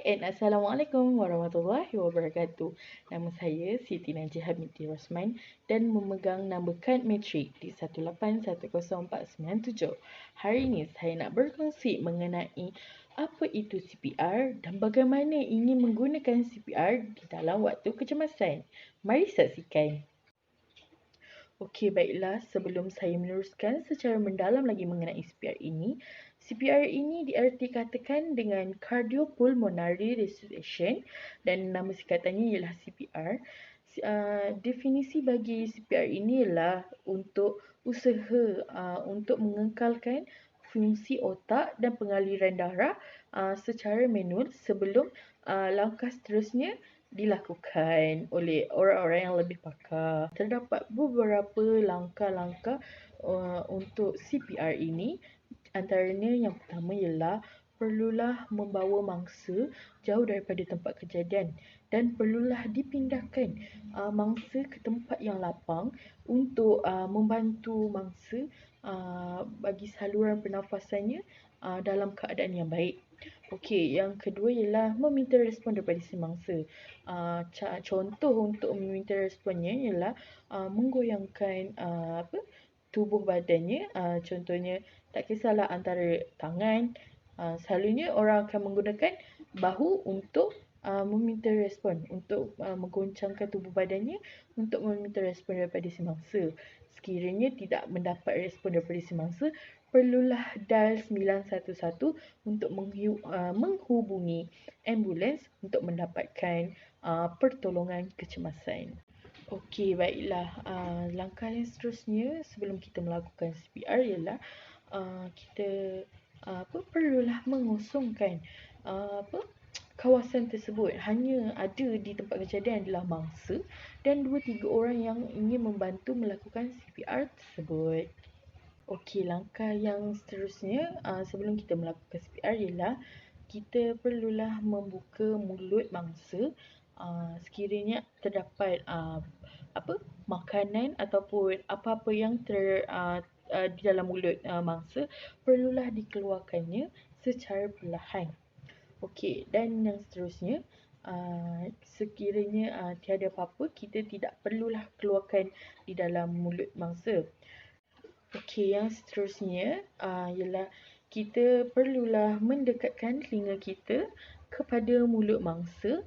and Assalamualaikum warahmatullahi wabarakatuh. Nama saya Siti Najih Hamidi Rosman dan memegang nombor kad matrik di 1810497. Hari ini saya nak berkongsi mengenai apa itu CPR dan bagaimana ingin menggunakan CPR di dalam waktu kecemasan. Mari saksikan. Okey, baiklah. Sebelum saya meneruskan secara mendalam lagi mengenai CPR ini diartikatakan dengan Cardiopulmonary Resuscitation dan nama singkatannya ialah CPR. Definisi bagi CPR ini ialah untuk usaha untuk mengekalkan fungsi otak dan pengaliran darah secara manual sebelum langkah seterusnya dilakukan oleh orang-orang yang lebih pakar. Terdapat beberapa langkah-langkah untuk CPR ini. Antaranya yang pertama ialah perlulah membawa mangsa jauh daripada tempat kejadian dan perlulah dipindahkan mangsa ke tempat yang lapang untuk membantu mangsa bagi saluran pernafasannya dalam keadaan yang baik. Okey, yang kedua ialah meminta respon daripada si mangsa. Contoh untuk meminta responnya ialah menggoyangkan tubuh badannya. Contohnya, tak kisahlah antara tangan. Selalunya orang akan menggunakan bahu untuk meminta respon, untuk menggoncangkan tubuh badannya untuk meminta respon daripada si mangsa. Sekiranya tidak mendapat respon daripada si mangsa, perlulah dial 911 untuk menghubungi ambulans untuk mendapatkan pertolongan kecemasan. Okey, baiklah. Langkah yang seterusnya sebelum kita melakukan CPR ialah kita perlulah mengosongkan kawasan tersebut. Hanya ada di tempat kejadian adalah mangsa dan 2-3 orang yang ingin membantu melakukan CPR tersebut. Okey, langkah yang seterusnya sebelum kita melakukan CPR ialah kita perlulah membuka mulut mangsa. Sekiranya terdapat makanan ataupun apa-apa yang di dalam mulut mangsa, perlulah dikeluarkannya secara perlahan. Okey, dan yang seterusnya, sekiranya tiada apa-apa, kita tidak perlulah keluarkan di dalam mulut mangsa. Okey, yang seterusnya ialah kita perlulah mendekatkan telinga kita kepada mulut mangsa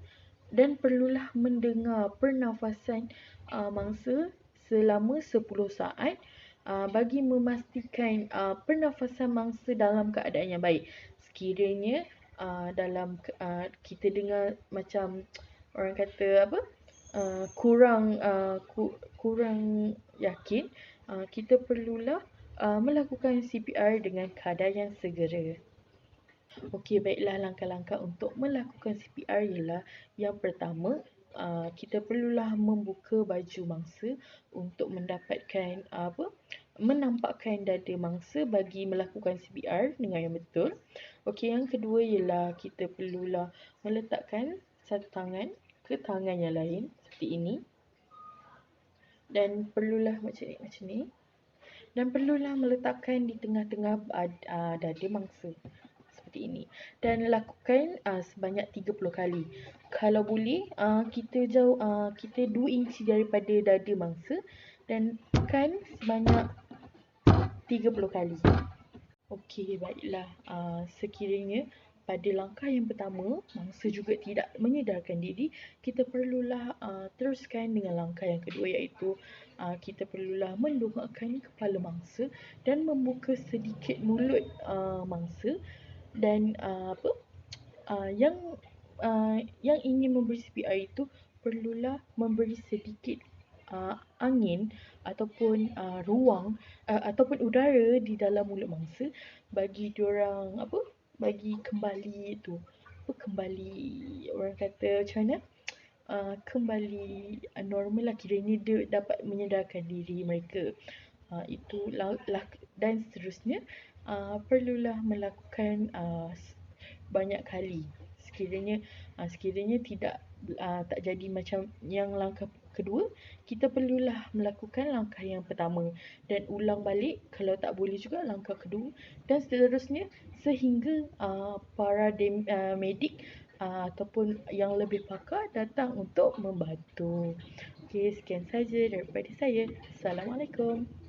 dan perlulah mendengar pernafasan mangsa selama 10 saat bagi memastikan pernafasan mangsa dalam keadaan yang baik. Sekiranya kita dengar macam orang kata kurang yakin, kita perlulah melakukan CPR dengan kadar yang segera. Okey, baiklah, langkah-langkah untuk melakukan CPR ialah yang pertama, kita perlulah membuka baju mangsa untuk mendapatkan menampakkan dada mangsa bagi melakukan CPR dengan yang betul. Okey, yang kedua ialah kita perlulah meletakkan satu tangan ke tangan yang lain seperti ini. Dan perlulah macam ni. Dan perlulah meletakkan di tengah-tengah dada mangsa seperti ini. Dan lakukan sebanyak 30 kali. Kalau boleh, kita 2 inci daripada dada mangsa dan tekan sebanyak 30 kali. Okey, baiklah. Sekiranya pada langkah yang pertama, mangsa juga tidak menyedarkan diri, kita perlulah teruskan dengan langkah yang kedua, iaitu kita perlulah mendongakkan kepala mangsa dan membuka sedikit mulut mangsa dan yang ingin memberi CPR itu perlulah memberi sedikit angin ataupun ruang ataupun udara di dalam mulut mangsa bagi diorang bagi kembali orang kata macam mana, kembali normal lah, kiranya dia dapat menyedarkan diri mereka. Dan seterusnya perlulah melakukan banyak kali. Sekiranya tak jadi macam yang langkah kedua, kita perlulah melakukan langkah yang pertama dan ulang balik kalau tak boleh juga langkah kedua dan seterusnya sehingga para medik ataupun yang lebih pakar datang untuk membantu. Okey, sekian saja daripada saya. Assalamualaikum.